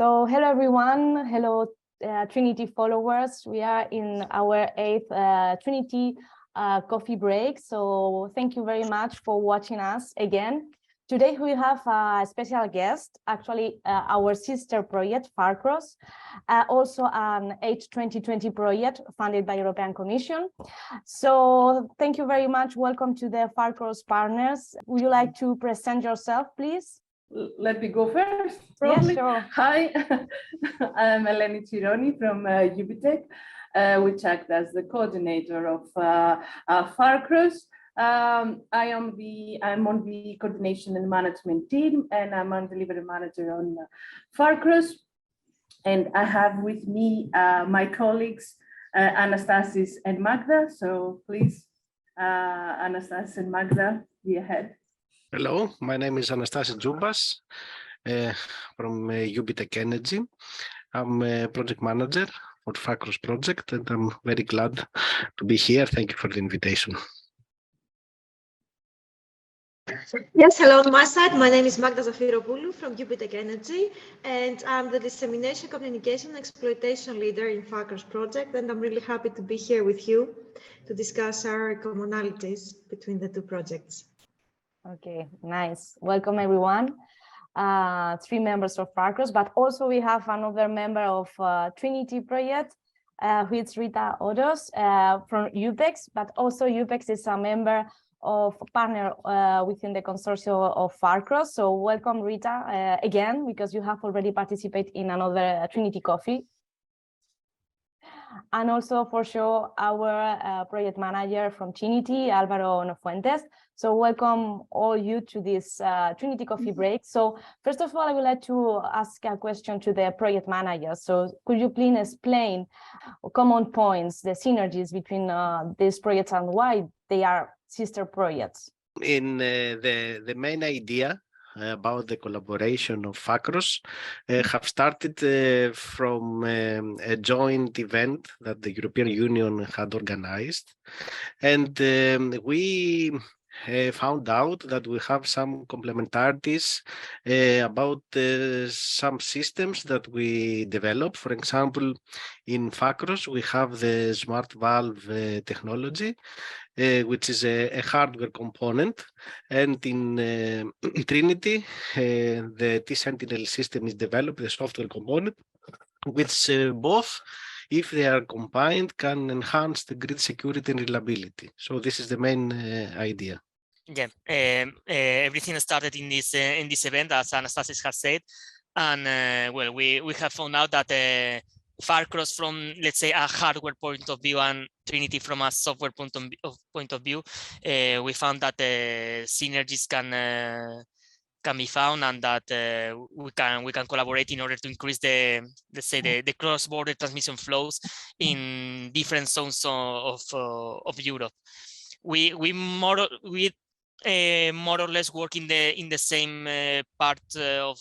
So hello everyone, hello Trinity followers. We are in our 8th Trinity coffee break. So thank you very much for watching us again. Today we have a special guest, actually our sister project, FARCROSS, also an H2020 project funded by European Commission. So thank you very much. Welcome to the FARCROSS partners. Would you like to present yourself, please? Let me go first, probably. Yeah, sure. Hi, I'm Eleni Tsironi from UBITECH, which act as the coordinator of FARCROSS. I'm on the coordination and management team, and I'm on delivery manager on FARCROSS. And I have with me my colleagues, Anastasis and Magda. So please, Anastasis and Magda, be ahead. Hello, my name is Anastasis Tzoumpas from UBITECH Energy. I'm a project manager for FARCROSS project, and I'm very glad to be here. Thank you for the invitation. Yes, hello on my side. My name is Magda Zafeiropoulou from UBITECH Energy, and I'm the Dissemination, Communication, and Exploitation leader in FARCROSS project, and I'm really happy to be here with you to discuss our commonalities between the two projects. Okay, nice. Welcome everyone. 3 members of FARCROSS, but also we have another member of Trinity project, who is Rita Hodos from UBITECH, but also UBITECH is a member of partner within the consortium of FARCROSS. So welcome Rita again, because you have already participated in another Trinity coffee. And also for sure our project manager from Trinity, Álvaro Nofuentes. So welcome all you to this Trinity coffee break. So first of all, I would like to ask a question to the project manager. So could you please explain common points, the synergies between these projects and why they are sister projects? In the main idea about the collaboration of FARCROSS have started from a joint event that the European Union had organized, and we found out that we have some complementarities about some systems that we develop. For example, in FARCROSS we have the smart valve technology, which is a hardware component, and in Trinity the T-Sentinel system is developed, the software component, which both, if they are combined, can enhance the grid security and reliability. So this is the main idea. Yeah, everything started in this event, as Anastasis has said, and well, we have found out that FARCROSS from, let's say, a hardware point of view and Trinity from a software point of view, we found that synergies can be found, and that we can collaborate in order to increase the, let's say, the cross-border transmission flows in different zones of Europe. We more or less work in the same part of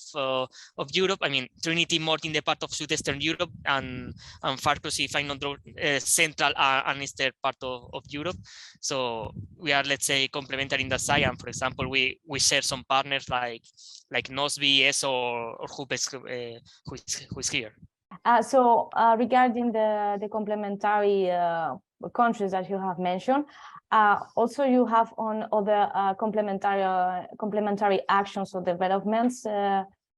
Europe. I mean, Trinity more in the part of Southeastern Europe, and FARCROSS, if I'm not wrong, Central and Eastern part of Europe. So we are, let's say, complementary in that side. And for example, we share some partners like Nofuentes or HUPX, who is here. So regarding the complementary countries that you have mentioned, also you have on other complementary actions or developments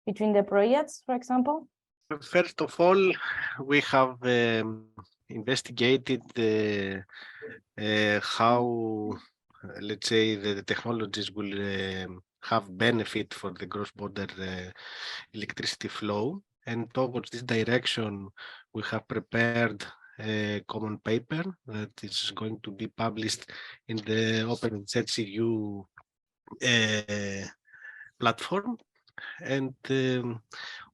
between the projects, for example? First of all, we have investigated how, let's say, the technologies will have benefit for the cross-border electricity flow, and towards this direction we have prepared a common paper that is going to be published in the Open ZCU platform. And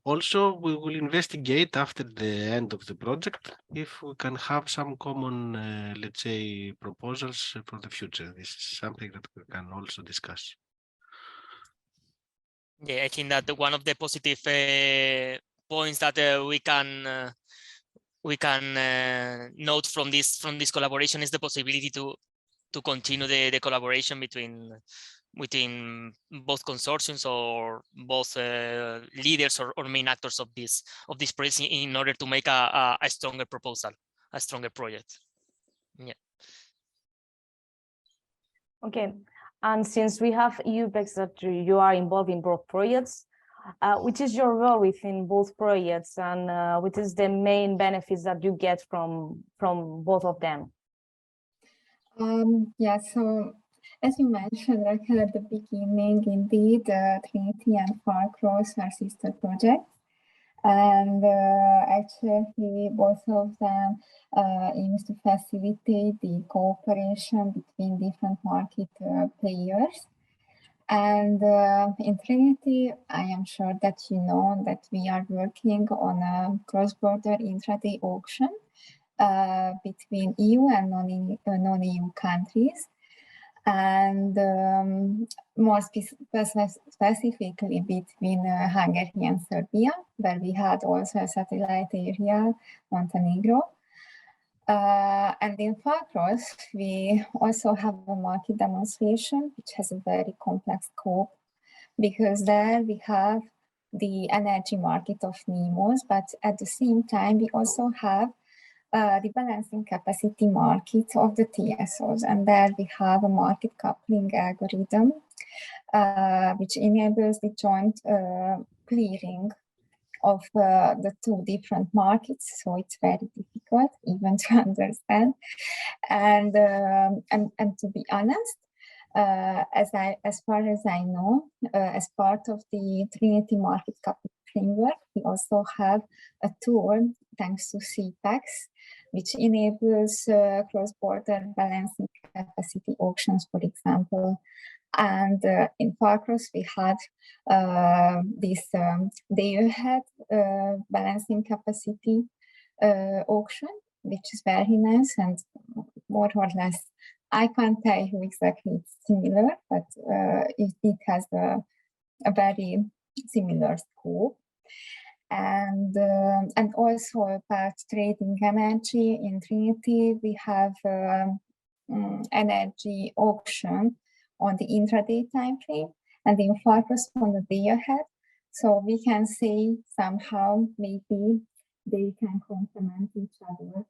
also we will investigate after the end of the project if we can have some common, let's say, proposals for the future. This is something that we can also discuss. Yeah, I think that one of the positive points that we can note from this collaboration is the possibility to continue the collaboration between within both consortiums or both leaders or main actors of this project in order to make a stronger proposal, a stronger project. Yeah. Okay, and since we have UBITECH that you are involved in both projects, which is your role within both projects, and which is the main benefits that you get from both of them? Yeah, so as you mentioned, Raquel, at the beginning, indeed, Trinity and FARCROSS are sister projects. And actually, both of them aims to facilitate the cooperation between different market players. And in Trinity, I am sure that you know that we are working on a cross-border intraday auction between EU and non-EU countries. And more specifically between Hungary and Serbia, where we had also a satellite area, Montenegro. And in FARCROSS, we also have a market demonstration, which has a very complex scope, because there we have the energy market of NEMOs, but at the same time, we also have the balancing capacity market of the TSOs. And there we have a market coupling algorithm, which enables the joint clearing of the two different markets. So it's very difficult even to understand. And to be honest, as far as I know, as part of the Trinity market coupling framework, we also have a tool, thanks to CPEX, which enables cross-border balancing capacity auctions, for example. And in FARCROSS, we had this day-ahead balancing capacity auction, which is very nice, and more or less, I can't tell you exactly it's similar, but it has a very similar scope. And also about trading energy in Trinity, we have energy auction on the intraday time frame, and in FARCROSS on the day ahead. So we can say somehow maybe they can complement each other.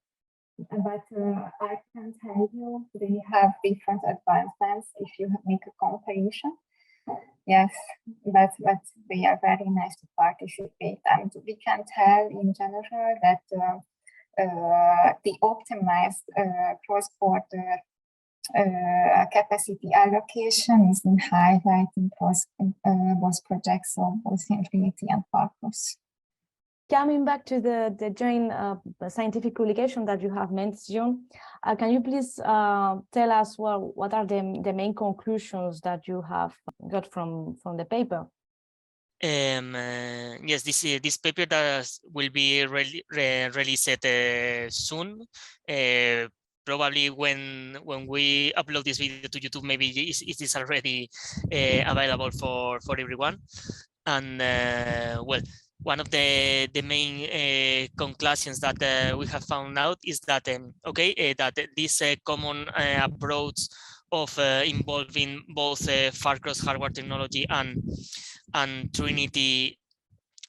But I can tell you they have different advancements if you make a comparison. Yes, but they are very nice to participate, and we can tell in general that the optimized cross-border capacity allocation is in highlight in both projects, so both Trinity and FARCROSS. Coming back to the joint scientific publication that you have mentioned, can you please tell us what are the main conclusions that you have got from the paper? Yes, this paper that will be released soon. Probably when we upload this video to YouTube, maybe it is already available for everyone. And well, one of the main conclusions that we have found out is that that this common approach of involving both FARCROSS hardware technology and Trinity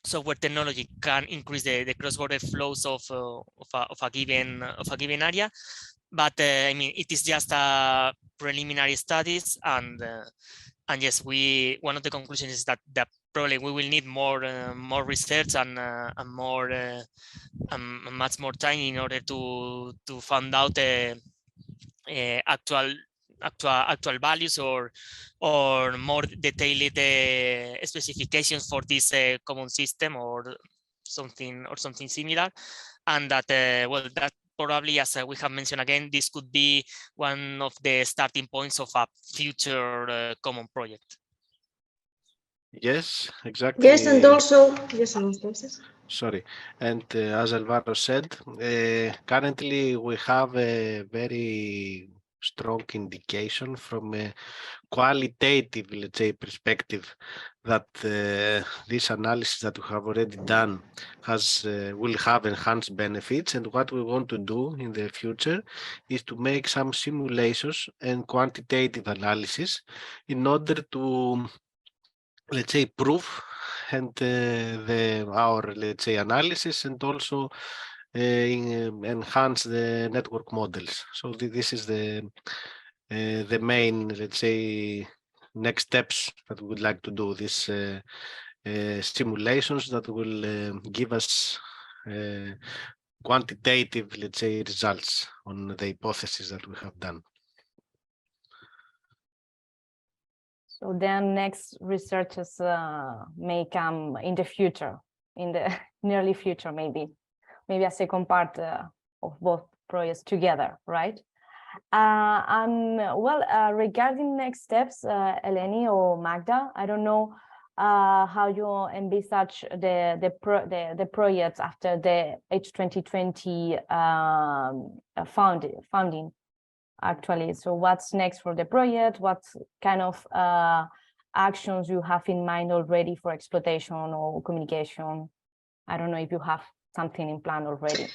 software technology can increase the cross-border flows of a given area. But I mean, it is just a preliminary studies, and yes, one of the conclusions is that probably we will need more research and much more time in order to find out actual values or more detailed specifications for this common system or something similar, and that well, that probably, as we have mentioned again, this could be one of the starting points of a future common project. Yes, exactly. Yes, and also, yes, Anastasis. Sorry, and as Álvaro said, currently we have a very strong indication from qualitative, let's say, perspective that this analysis that we have already done will have enhanced benefits. And what we want to do in the future is to make some simulations and quantitative analysis in order to, let's say, prove and our, let's say, analysis, and also enhance the network models. So this is the main, let's say, next steps that we would like to do, these simulations that will give us quantitative, let's say, results on the hypothesis that we have done. So then next researches may come in the future, in the nearly future, maybe a second part of both projects together, right? Regarding next steps, Eleni or Magda, I don't know how you envisage the projects after the H2020 funding, actually. So what's next for the project? What kind of actions you have in mind already for exploitation or communication? I don't know if you have something in plan already.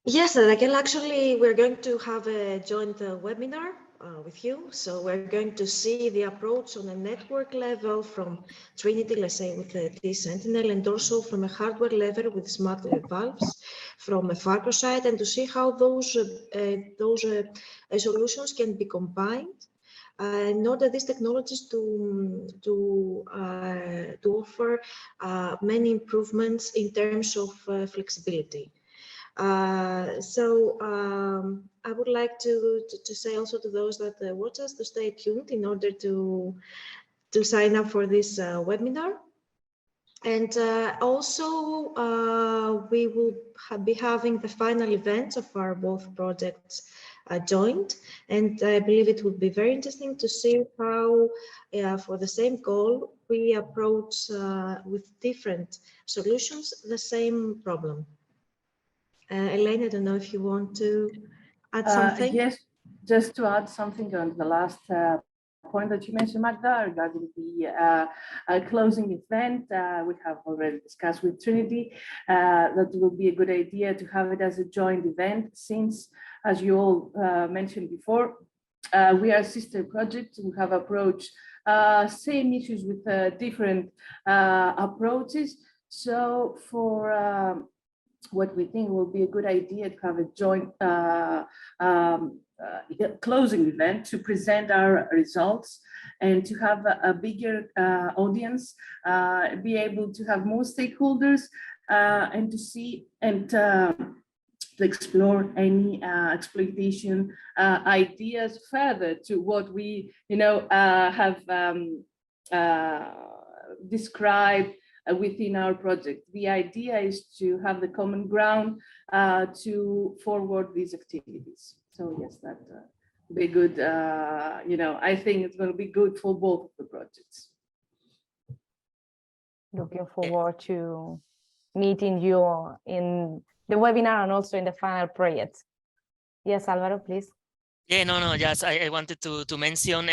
Yes, Raquel, actually, we're going to have a joint webinar with you. So we're going to see the approach on a network level from Trinity, let's say, with the T-Sentinel, and also from a hardware level with smart valves from a FARCROSS side, and to see how those solutions can be combined in order these technologies to offer many improvements in terms of flexibility. I would like to say also to those that watch us to stay tuned in order to sign up for this webinar. And also we will be having the final events of our both projects joined, and I believe it would be very interesting to see how for the same goal we approach with different solutions the same problem. Eleni, I don't know if you want to add something. Yes, just to add something on the last point that you mentioned, Magda, regarding the closing event. We have already discussed with Trinity that it will be a good idea to have it as a joint event, since, as you all mentioned before, we are sister projects. We have approached same issues with different approaches. So for what we think will be a good idea to have a joint closing event to present our results and to have a bigger audience, be able to have more stakeholders and to see and to explore any exploitation ideas further to what we have described within our project. The idea is to have the common ground to forward these activities. So yes, that will be good. I think it's going to be good for both of the projects. Looking forward to meeting you in the webinar and also in the final project. Yes, Álvaro, please. Yeah, no, yes, I wanted to mention,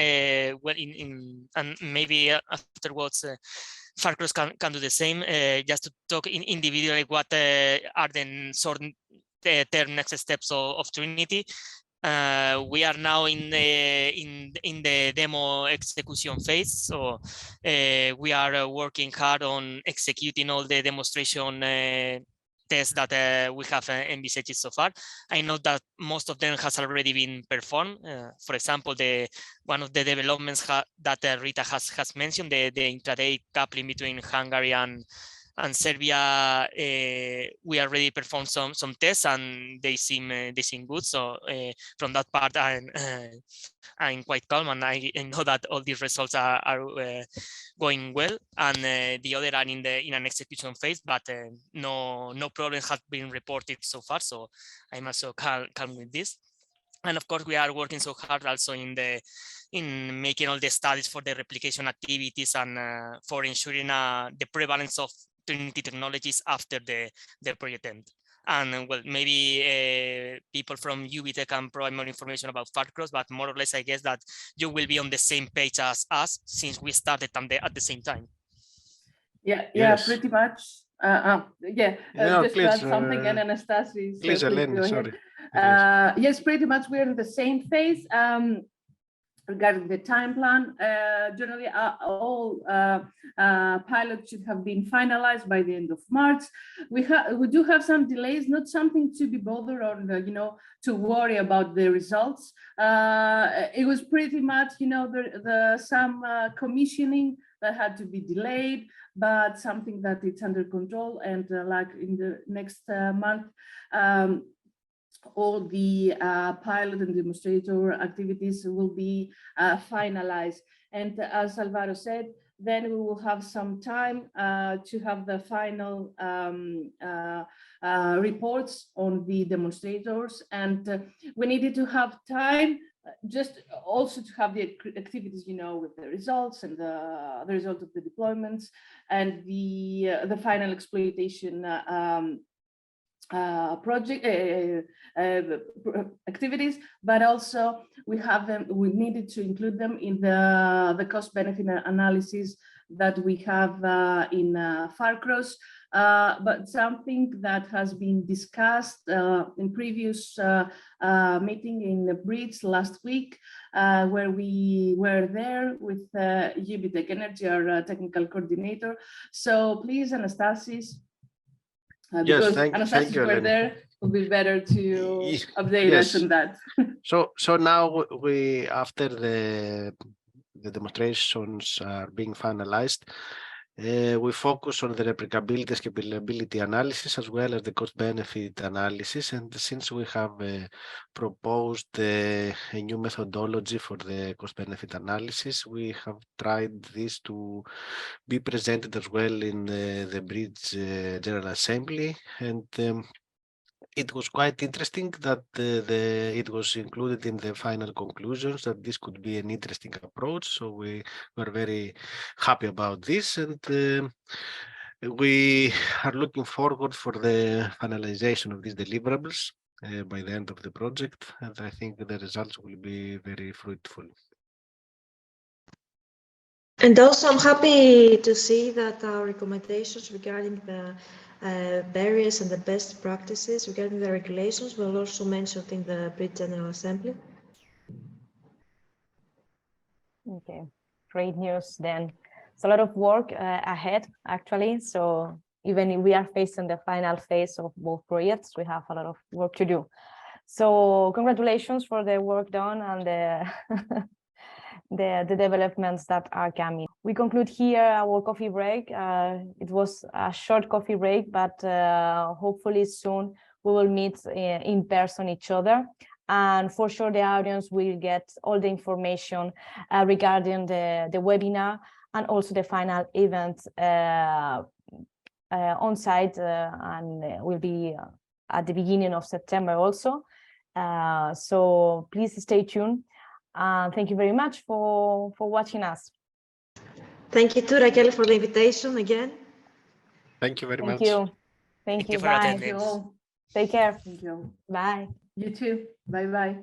well, and maybe afterwards, FARCROSS can do the same, just to talk individually what are the term next steps of Trinity. We are now in the demo execution phase, so we are working hard on executing all the demonstration tests that we have envisaged so far. I know that most of them has already been performed. For example, one of the developments that Rita has mentioned, the intraday coupling between Hungary and Serbia, we already performed some tests and they seem good. So from that part, I'm quite calm, and I know that all these results are going well. And the other are in an execution phase, but no problem has been reported so far. So I'm also calm with this. And of course, we are working so hard also in making all the studies for the replication activities and for ensuring the prevalence of Trinity technologies after the project end. and well, maybe people from UBITECH can provide more information about FARCROSS, but more or less, I guess that you will be on the same page as us since we started at the same time. Yeah, Yes. pretty much. Just to add something, and Anastasis, please, Eleni, go sorry. yes, pretty much we're in the same phase. Regarding the time plan, generally all pilots should have been finalized by the end of March. We do have some delays, not something to be bothered or to worry about the results. It was pretty much some commissioning that had to be delayed, but something that it's under control, and like in the next month. All the pilot and demonstrator activities will be finalized. And as Álvaro said, then we will have some time to have the final reports on the demonstrators. And we needed to have time just also to have the activities, with the results and the result of the deployments and the final exploitation project activities, but also we needed to include them in the cost benefit analysis that we have in FARCROSS, but something that has been discussed in previous meeting in the bridge last week, where we were there with UBITECH Energy, our technical coordinator. So please, Anastasis, because Anastasis were there, it would be better to update us on that. So now we, after the demonstrations are being finalized, we focus on the replicability and scalability analysis as well as the cost benefit analysis. And since we have proposed a new methodology for the cost benefit analysis, we have tried this to be presented as well in the bridge General Assembly. And it was quite interesting that it was included in the final conclusions that this could be an interesting approach. So we were very happy about this, and we are looking forward for the finalization of these deliverables by the end of the project, and I think the results will be very fruitful. And also, I'm happy to see that our recommendations regarding the barriers and the best practices regarding the regulations were also mentioned in the Bridge General Assembly. Okay, great news then. It's a lot of work ahead, actually. So even if we are facing the final phase of both projects, we have a lot of work to do. So congratulations for the work done and the developments that are coming. We conclude here our coffee break. It was a short coffee break, but hopefully soon we will meet in person each other. And for sure, the audience will get all the information regarding the webinar and also the final event on site, and will be at the beginning of September also. So please stay tuned. Thank you very much for watching us. Thank you to Raquel for the invitation again. Thank you very much. Thank you. For Bye. attending. Take care. Thank you. Bye. You too. Bye-bye.